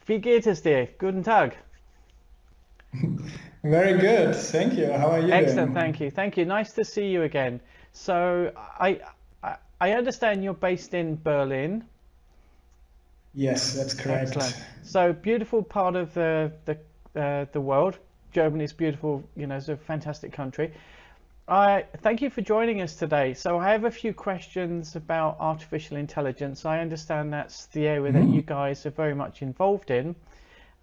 Wie geht es dir? Guten Tag. Very good, thank you. How are you Excellent, thank doing? you. Thank you. Nice to see you again. So I understand you're based in Berlin. Yes, that's correct. Excellent. So beautiful part of the world. Germany is beautiful. You know, it's a fantastic country. I thank you for joining us today. So I have a few questions about artificial intelligence. I understand that's the area that you hmm guys are very much involved in.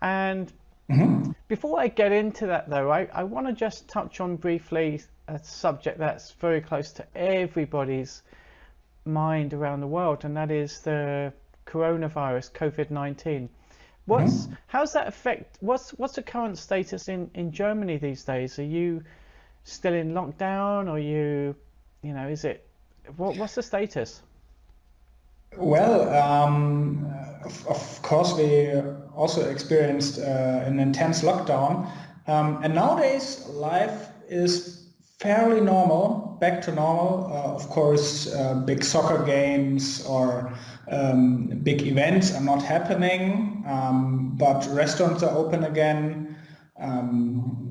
And hmm before I get into that, though, I want to just touch on briefly a subject that's very close to everybody's mind around the world, and that is the coronavirus, COVID-19. hmm How's that affect? What's the current status in Germany these days? Are you still in lockdown, or is it what's the status? Well, of course, we also experienced an intense lockdown, and nowadays life is fairly normal, back to normal. Of course, big soccer games or big events are not happening, but restaurants are open again. Um,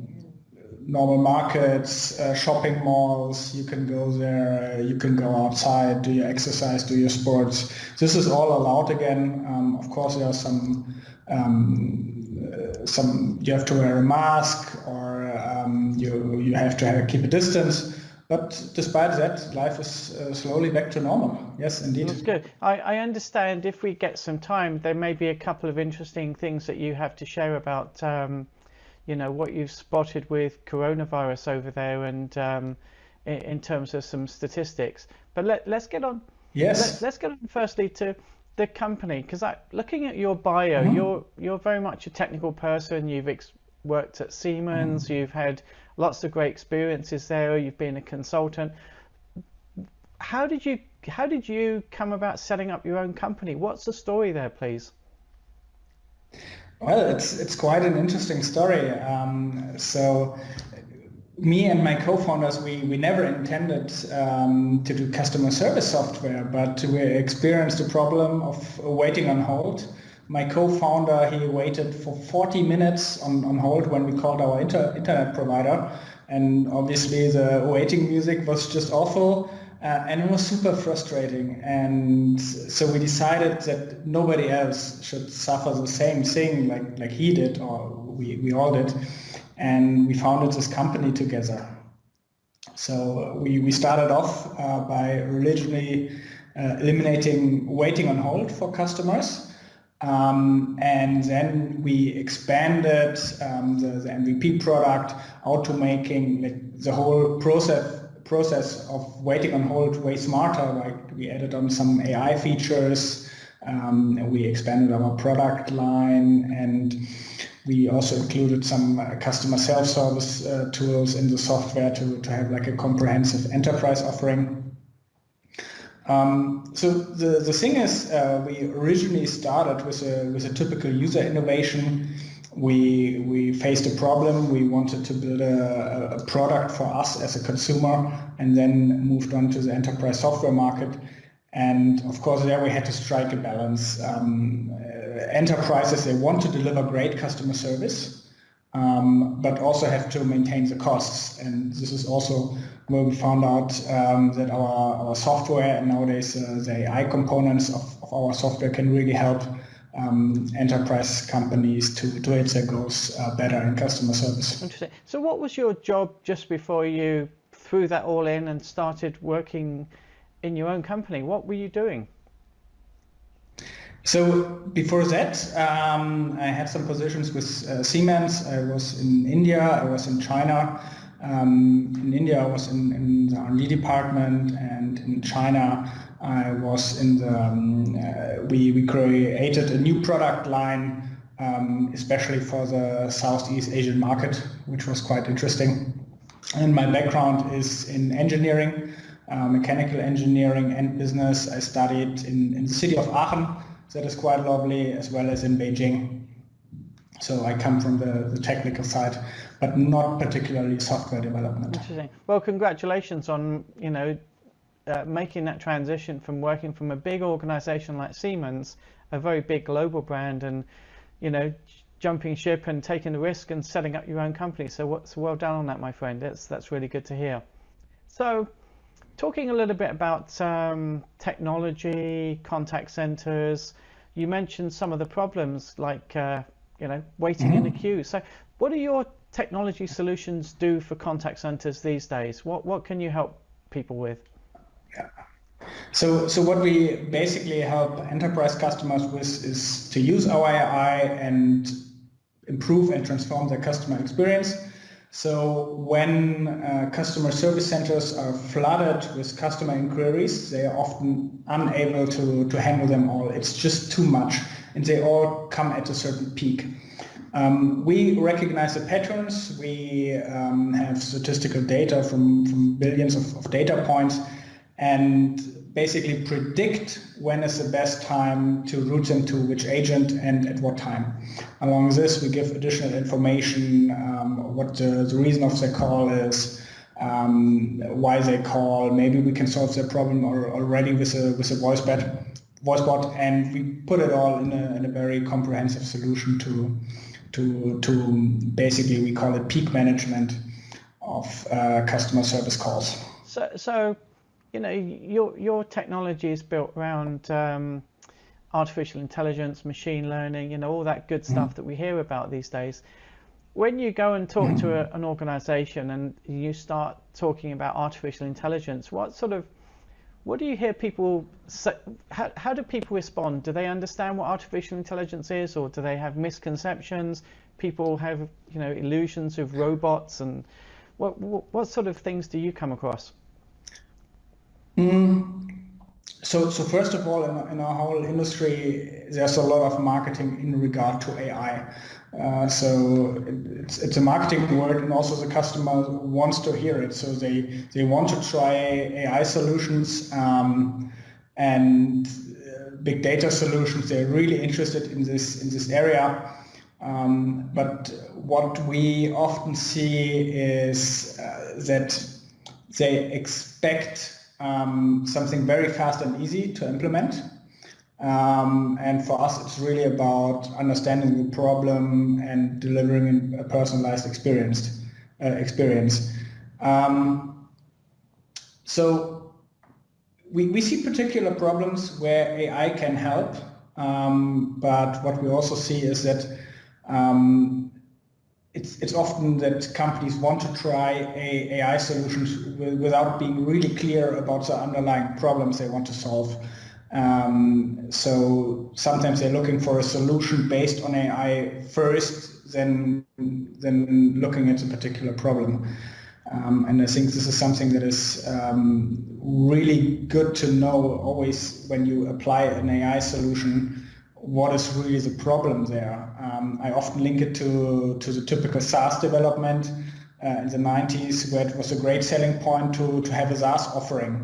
Normal markets, shopping malls, you can go there, you can go outside, do your exercise, do your sports. This is all allowed again. Of course, there are some you have to wear a mask or you have to keep a distance. But despite that, life is slowly back to normal. Yes, indeed. That's good. I understand if we get some time, there may be a couple of interesting things that you have to share about, what you've spotted with coronavirus over there and in terms of some statistics. But let's get on. Yes. Let's get on firstly to the company because looking at your bio, Mhm. you're very much a technical person. You've worked at Siemens. Mhm. You've had lots of great experiences there. You've been a consultant. How did you come about setting up your own company? What's the story there, please? Well, it's quite an interesting story. So me and my co-founders, we never intended to do customer service software, but we experienced the problem of waiting on hold. My co-founder, he waited for 40 minutes on hold when we called our internet provider. And obviously the waiting music was just awful. And it was super frustrating. And so we decided that nobody else should suffer the same thing like he did, or we all did. And we founded this company together. So we started off by originally eliminating waiting on hold for customers. And then we expanded the MVP product, automating like the whole process of waiting on hold way smarter. Like we added on some AI features, we expanded our product line, and we also included some customer self-service tools in the software to have like a comprehensive enterprise offering. So the thing is, we originally started with a typical user innovation. We faced a problem. We wanted to build a product for us as a consumer, and then moved on to the enterprise software market. And of course, there we had to strike a balance. Enterprises, they want to deliver great customer service, but also have to maintain the costs. And this is also where we found out that our software and nowadays the AI components of our software can really help enterprise companies to hit their goals better in customer service. Interesting. So, what was your job just before you threw that all in and started working in your own company? What were you doing? So before that, I had some positions with Siemens. I was in India. I was in China. In India, I was in the R&D department, and in China, I was in the. We created a new product line, especially for the Southeast Asian market, which was quite interesting. And my background is in engineering, mechanical engineering and business. I studied in the city of Aachen, that is quite lovely, as well as in Beijing. So I come from the technical side, but not particularly software development. Interesting. Well, congratulations on making that transition from working from a big organization like Siemens, a very big global brand, and jumping ship and taking the risk and setting up your own company. So well done on that, my friend. That's really good to hear. So talking a little bit about technology, contact centers, you mentioned some of the problems like waiting in the queue. So what do your technology solutions do for contact centers these days? What can you help people with? Yeah. So what we basically help enterprise customers with is to use our AI and improve and transform their customer experience. So when customer service centers are flooded with customer inquiries, they are often unable to handle them all. It's just too much, and they all come at a certain peak. We recognize the patterns. We have statistical data from billions of data points, and basically predict when is the best time to route them to which agent and at what time. Along this, we give additional information, what the reason of their call is, why they call. Maybe we can solve their problem already with a voice bot, and we put it all in a very comprehensive solution to basically, we call it peak management of customer service calls. So your technology is built around artificial intelligence, machine learning, all that good stuff that we hear about these days. When you go and talk to an organization and you start talking about artificial intelligence, what do you hear people say? How do people respond? Do they understand what artificial intelligence is, or do they have misconceptions? People have, illusions of robots, and what sort of things do you come across? So first of all, in our whole industry, there's a lot of marketing in regard to AI. So it's a marketing word, and also the customer wants to hear it. So they want to try AI solutions and big data solutions. They're really interested in this area. But what we often see is that they expect something very fast and easy to implement. And for us, it's really about understanding the problem and delivering a personalized experience. So we see particular problems where AI can help, but what we also see is that it's often that companies want to try AI solutions without being really clear about the underlying problems they want to solve. So sometimes they're looking for a solution based on AI first, then looking at a particular problem. And I think this is something that is really good to know always when you apply an AI solution, what is really the problem there. I often link it to the typical SaaS development in the 90s, where it was a great selling point to have a SaaS offering.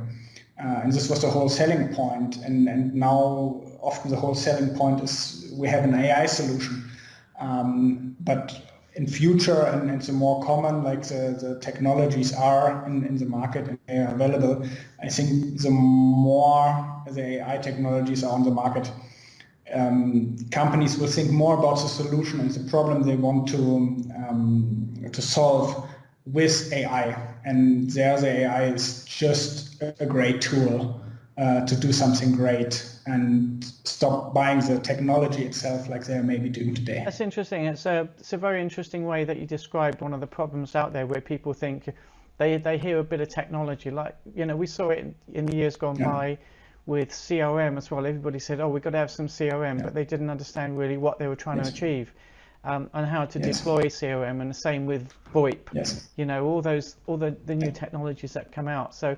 And this was the whole selling point. And now often the whole selling point is we have an AI solution. But in future, and it's a more common, like the technologies are in the market and they are available, I think the more the AI technologies are on the market, companies will think more about the solution and the problem they want to solve with AI. And there the AI is just a great tool to do something great and stop buying the technology itself like they're maybe doing today. That's interesting. It's a very interesting way that you described one of the problems out there where people think they hear a bit of technology. Like, we saw it in the years gone by with CRM as well. Everybody said, oh, we've got to have some CRM, but they didn't understand really what they were trying to achieve and how to deploy CRM, and the same with VoIP. All the new technologies that come out. So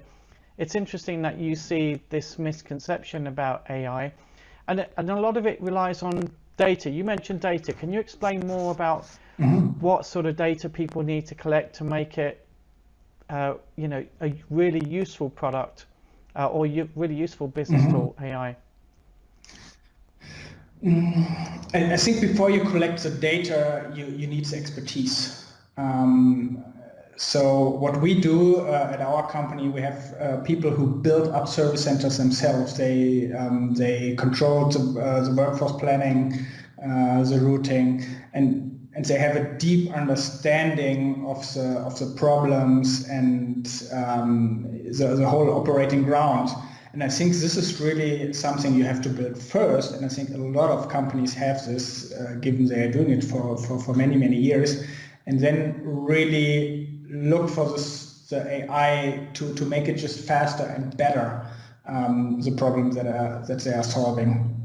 it's interesting that you see this misconception about AI, and a lot of it relies on data. You mentioned data. Can you explain more about what sort of data people need to collect to make it a really useful product or really useful business tool, AI? I think before you collect the data, you need the expertise. So what we do at our company, we have people who build up service centers themselves. They control the workforce planning, the routing, and they have a deep understanding of the problems and the whole operating ground. And I think this is really something you have to build first. And I think a lot of companies have this, given they are doing it for many, many years. And then really look for the AI to make it just faster and better, the problems that they are solving.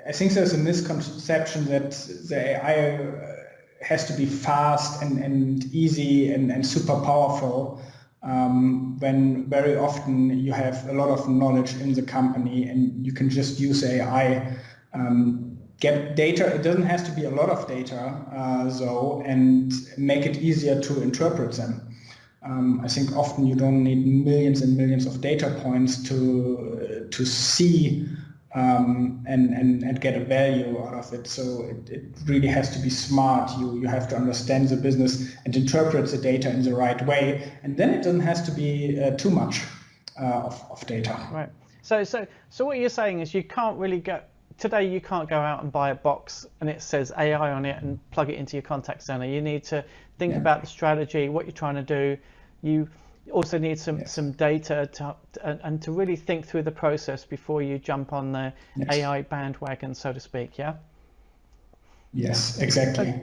I think there's a misconception that the AI has to be fast and easy and super powerful, when very often you have a lot of knowledge in the company and you can just use AI, get data. It doesn't have to be a lot of data, though, and make it easier to interpret them. I think often you don't need millions and millions of data points to see and get a value out of it. So it really has to be smart. You have to understand the business and interpret the data in the right way, and then it doesn't have to be too much of data. Right. So what you're saying is you can't really go today. You can't go out and buy a box and it says AI on it and plug it into your contact center. You need to think about the strategy, what you're trying to do. You also need some data to really think through the process before you jump on the AI bandwagon, so to speak. Yeah. Yes, exactly.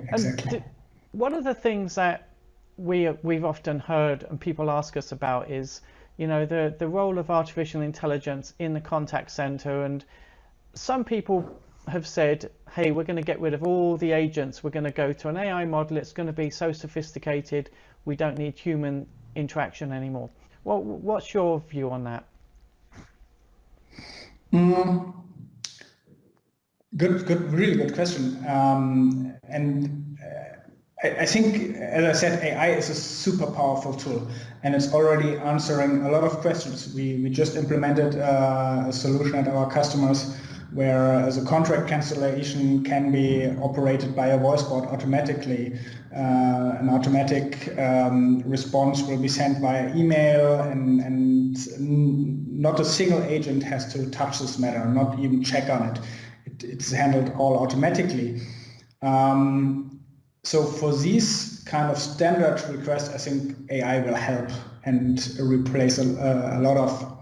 One of the things that we've often heard and people ask us about is, the role of artificial intelligence in the contact center. And some people have said, hey, we're going to get rid of all the agents. We're going to go to an AI model. It's going to be so sophisticated, we don't need human interaction anymore. Well, what's your view on that? Really good question. I think, as I said, AI is a super powerful tool, and it's already answering a lot of questions. We just implemented a solution at our customers where the contract cancellation can be operated by a voice bot automatically. An automatic response will be sent via email, and not a single agent has to touch this matter, not even check on it. It's handled all automatically. So for these kind of standard requests, I think AI will help and replace a lot of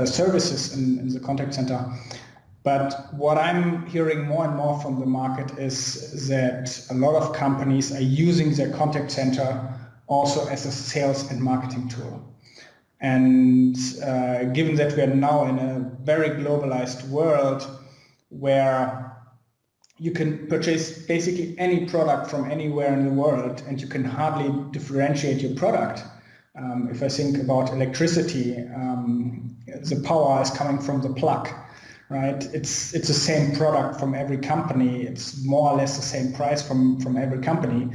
services in the contact center. But what I'm hearing more and more from the market is that a lot of companies are using their contact center also as a sales and marketing tool. And given that we are now in a very globalized world where you can purchase basically any product from anywhere in the world and you can hardly differentiate your product. If I think about electricity, the power is coming from the plug, right? It's the same product from every company. It's more or less the same price from every company.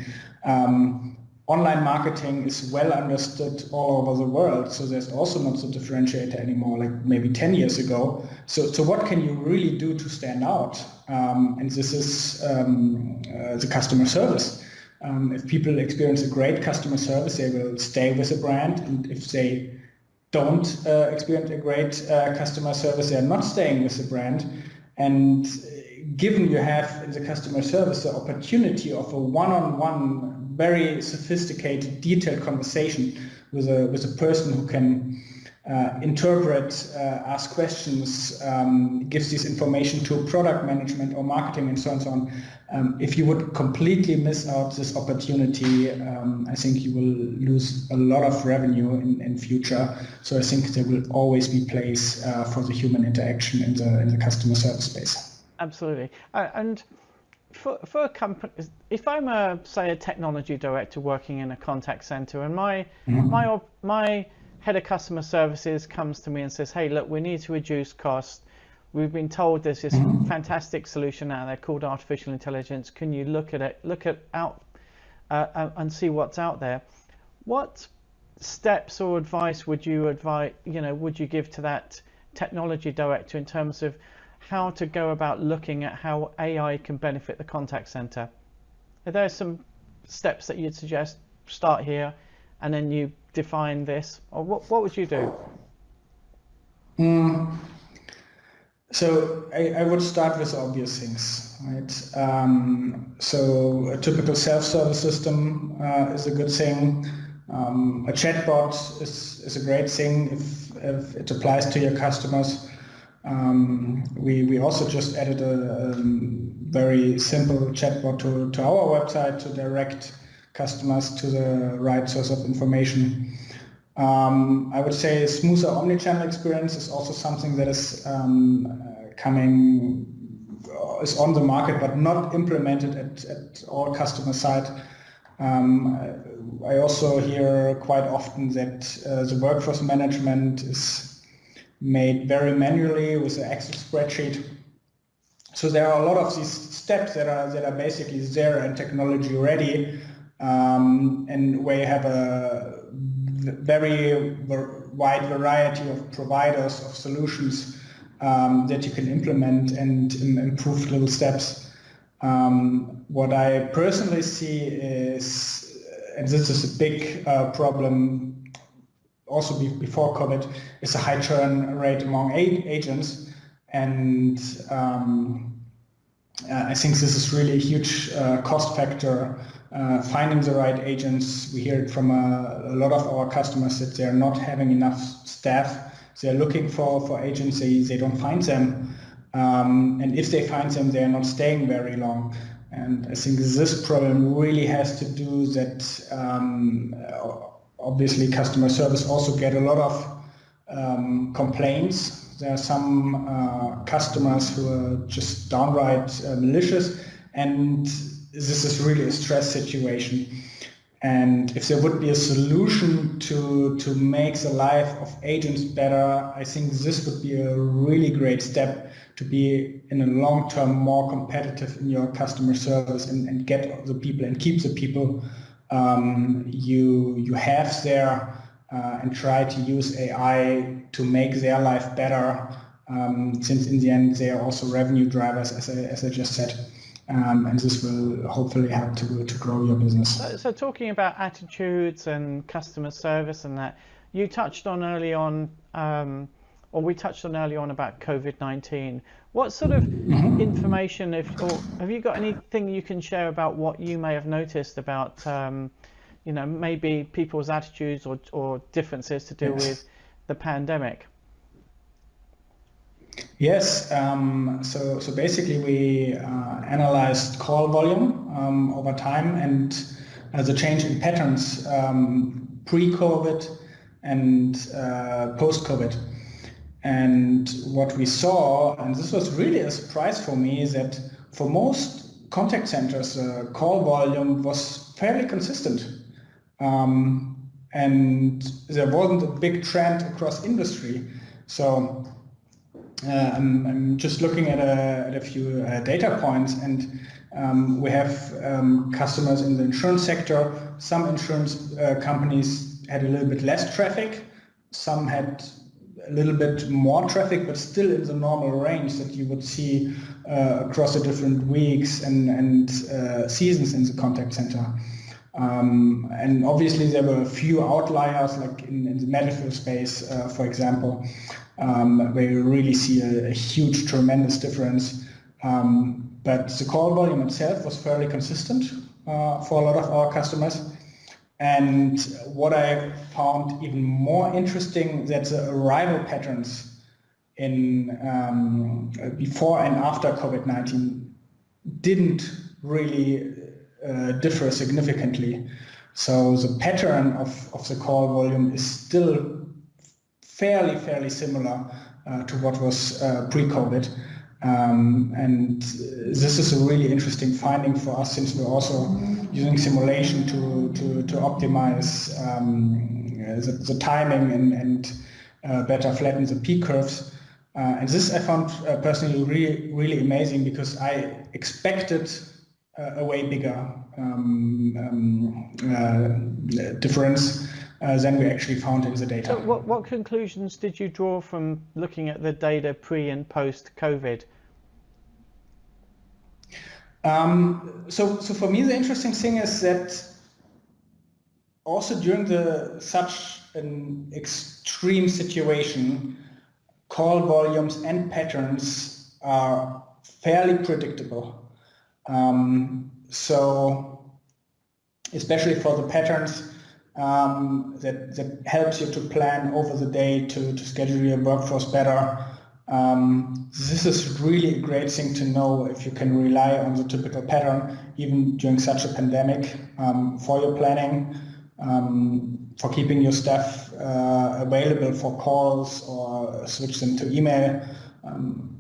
Online marketing is well understood all over the world, so there's also not the differentiator anymore, like maybe 10 years ago. So what can you really do to stand out? And this is the customer service. If people experience a great customer service, they will stay with the brand. And if they don't experience a great customer service, they are not staying with the brand. And given you have in the customer service the opportunity of a one-on-one, very sophisticated, detailed conversation with a person who can interpret, ask questions, gives this information to product management or marketing and so on and so on. If you would completely miss out this opportunity, I think you will lose a lot of revenue in future. So I think there will always be place for the human interaction in the customer service space. Absolutely. And for a company, if I'm say a technology director working in a contact center, and my head of customer services comes to me and says, hey, look, we need to reduce costs. We've been told there's this fantastic solution out there called artificial intelligence. Can you look at it, and see what's out there? What steps or advice would you give to that technology director in terms of how to go about looking at how AI can benefit the contact center? Are there some steps that you'd suggest? Start here, and then you define this, or what would you do? So I would start with obvious things, right? So a typical self-service system is a good thing. A chatbot is a great thing if it applies to your customers. We also just added a very simple chatbot to our website to direct customers to the right source of information. I would say a smoother omnichannel experience is also something that is is on the market but not implemented at all customer side. I also hear quite often that the workforce management is made very manually with an Excel spreadsheet. So there are a lot of these steps that are basically there and technology ready, and where you have a very wide variety of providers of solutions that you can implement and improve little steps. What I personally see is, and this is a big problem also before COVID, is a high churn rate among agents. And I think this is really a huge cost factor, finding the right agents. We hear it from a lot of our customers that they're not having enough staff. They're looking for agents, they don't find them. And if they find them, they're not staying very long. And I think this problem really has to do that obviously customer service also get a lot of complaints. There are some customers who are just downright malicious, and this is really a stress situation. And if there would be a solution to make the life of agents better, I think this would be a really great step to be in a long term more competitive in your customer service and get the people and keep the people you have there, and try to use AI to make their life better, since in the end they are also revenue drivers, as I just said. And this will hopefully help to grow your business. So talking about attitudes and customer service and that, you touched on early on, or we touched on early on about COVID-19. What sort of information, or have you got anything you can share about what you may have noticed about, maybe people's attitudes or differences to do with the pandemic? Yes, so basically we analyzed call volume over time and the change in patterns pre-COVID and post-COVID. And what we saw, and this was really a surprise for me, is that for most contact centers, call volume was fairly consistent. And there wasn't a big trend across industry. So I'm just looking at a few data points, and we have customers in the insurance sector. Some insurance companies had a little bit less traffic, some had a little bit more traffic, but still in the normal range that you would see across the different weeks and seasons in the contact center. And obviously there were a few outliers, like in the medical space, for example, where you really see a huge, tremendous difference. But the call volume itself was fairly consistent for a lot of our customers. And what I found even more interesting, that the arrival patterns in before and after COVID-19 didn't really differ significantly. So the pattern of the call volume is still fairly similar to what was pre-COVID. And this is a really interesting finding for us, since we're also using simulation to optimize the timing and better flatten the peak curves. And this I found personally really amazing, because I expected a way bigger difference than we actually found in the data. So what conclusions did you draw from looking at the data pre and post COVID? So for me, the interesting thing is that also during such an extreme situation, call volumes and patterns are fairly predictable. So especially for the patterns, that helps you to plan over the day, to schedule your workforce better. This is really a great thing to know if you can rely on the typical pattern, even during such a pandemic, for your planning, for keeping your staff available for calls or switch them to email.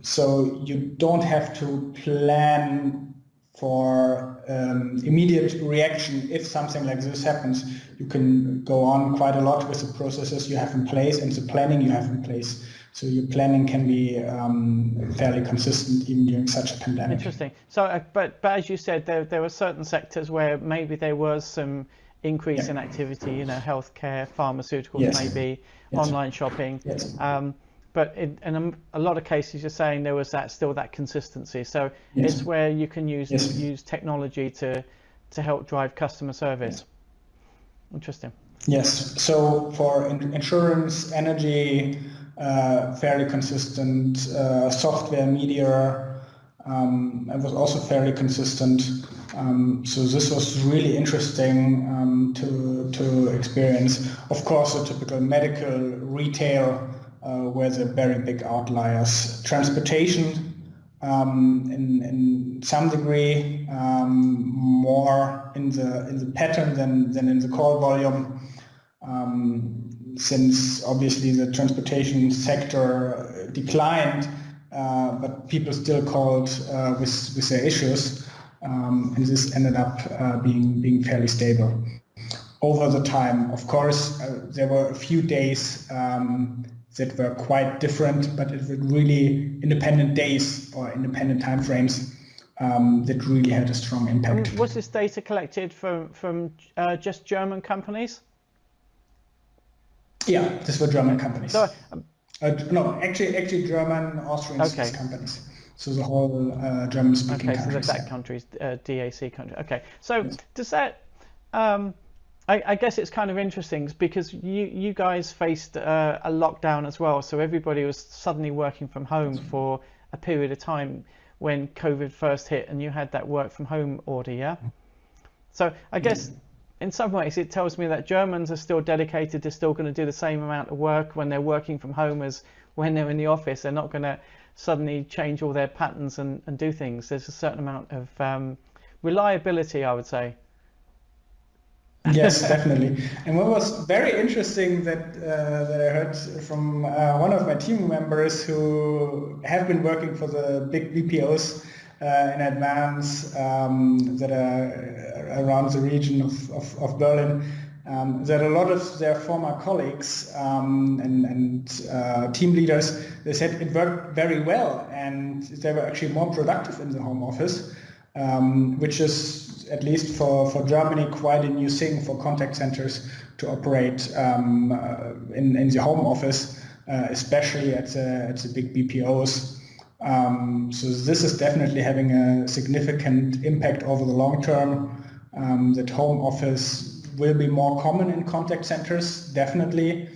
So you don't have to plan for immediate reaction if something like this happens. You can go on quite a lot with the processes you have in place and the planning you have in place. So your planning can be fairly consistent even during such a pandemic. Interesting. So, but as you said, there were certain sectors where maybe there was some increase in activity. You know, healthcare, pharmaceuticals, maybe online shopping. Yes. But in a lot of cases, you're saying there was still that consistency. So it's where you can use technology to help drive customer service. Interesting. Yes. So for insurance, energy, fairly consistent. Software, media, it was also fairly consistent. So this was really interesting to experience. Of course, the typical medical, retail were the very big outliers. Transportation, in some degree, more in the pattern than in the call volume. Since obviously the transportation sector declined, but people still called with their issues, and this ended up being fairly stable over the time. Of course, there were a few days that were quite different, but it were really independent days or independent time frames that really had a strong impact. Was this data collected from just German companies? Yeah, these were German companies. So, no, actually German, Austrian, Swiss companies. So the whole German-speaking countries. Okay, so that countries, DAC country. Okay, so does that? I guess it's kind of interesting because you guys faced a lockdown as well, so everybody was suddenly working from home for a period of time when COVID first hit, and you had that work from home order, yeah? So I guess in some ways it tells me that Germans are still dedicated to still going to do the same amount of work when they're working from home as when they're in the office. They're not going to suddenly change all their patterns and do things. There's a certain amount of reliability, I would say. Yes, definitely. And what was very interesting that I heard from one of my team members who have been working for the big BPOs in advance that are around the region of Berlin, that a lot of their former colleagues and team leaders, they said it worked very well and they were actually more productive in the home office, which is, at least for Germany, quite a new thing for contact centers to operate in the home office, especially at the big BPOs. So this is definitely having a significant impact over the long term. That home office will be more common in contact centers, definitely.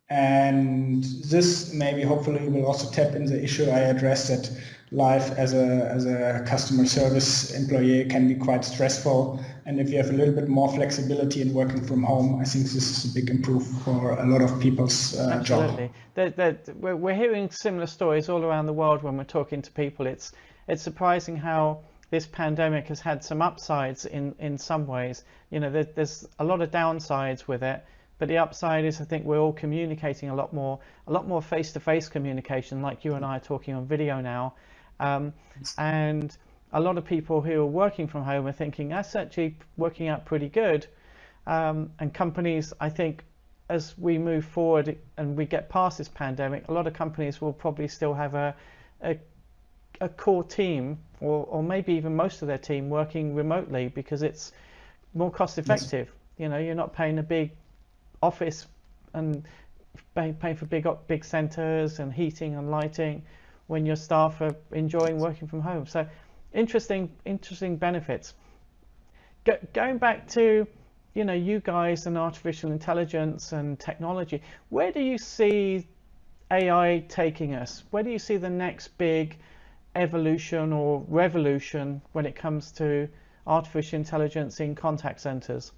And this maybe hopefully will also tap in the issue I addressed, that life as a customer service employee can be quite stressful, and if you have a little bit more flexibility in working from home, I think this is a big improvement for a lot of people's Absolutely. job. We're hearing similar stories all around the world when we're talking to people. It's surprising how this pandemic has had some upsides in some ways. You know, there's a lot of downsides with it, but the upside is I think we're all communicating a lot more face-to-face communication, like you and I are talking on video now. And a lot of people who are working from home are thinking that's actually working out pretty good. And companies, I think, as we move forward and we get past this pandemic, a lot of companies will probably still have a core team, or maybe even most of their team working remotely because it's more cost effective. Yes. You know, you're not paying a big office and paying for big centers and heating and lighting when your staff are enjoying working from home. So interesting benefits. Going back to, you know, you guys and artificial intelligence and technology, where do you see AI taking us? Where do you see the next big evolution or revolution when it comes to artificial intelligence in contact centers?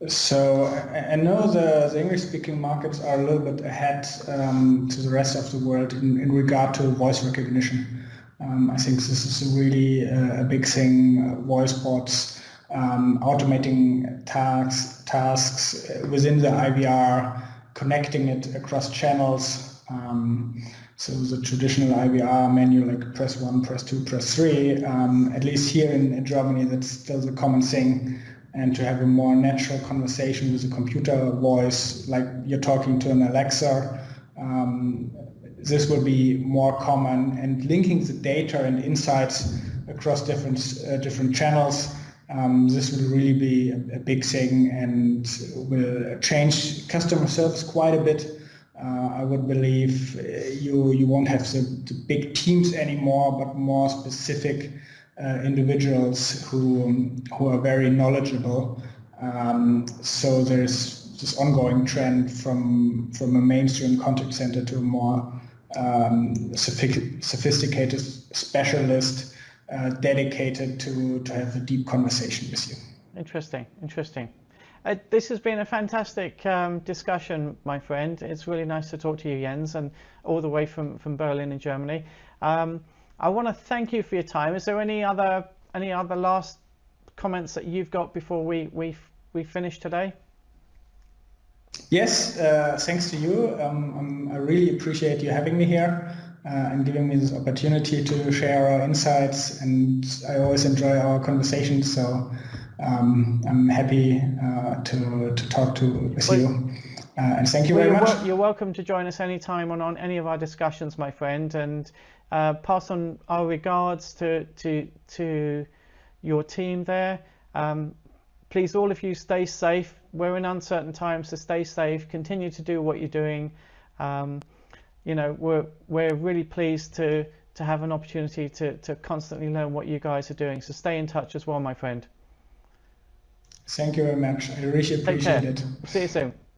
So I know the English-speaking markets are a little bit ahead to the rest of the world in regard to voice recognition. I think this is really a big thing. Voice bots, automating tasks within the IVR, connecting it across channels. So the traditional IVR menu, like press 1, press 2, press 3, at least here in Germany, that's still the common thing. And to have a more natural conversation with a computer voice, like you're talking to an Alexa, this will be more common. And linking the data and insights across different channels, this will really be a big thing and will change customer service quite a bit. I would believe you won't have the big teams anymore, but more specific individuals who are very knowledgeable. So there's this ongoing trend from a mainstream contact center to a more sophisticated specialist dedicated to have a deep conversation with you. Interesting, interesting. This has been a fantastic discussion, my friend. It's really nice to talk to you, Jens, and all the way from Berlin in Germany. I want to thank you for your time. Is there any other last comments that you've got before we finish today? Yes, thanks to you. I really appreciate you having me here and giving me this opportunity to share our insights. And I always enjoy our conversations. So I'm happy to talk with you. And thank you very much. You're welcome to join us anytime on any of our discussions, my friend, and pass on our regards to your team there. Please, all of you, stay safe. We're in uncertain times, so stay safe. Continue to do what you're doing. You know, we're really pleased to have an opportunity to constantly learn what you guys are doing. So stay in touch as well, my friend. Thank you very much. I really appreciate it. See you soon.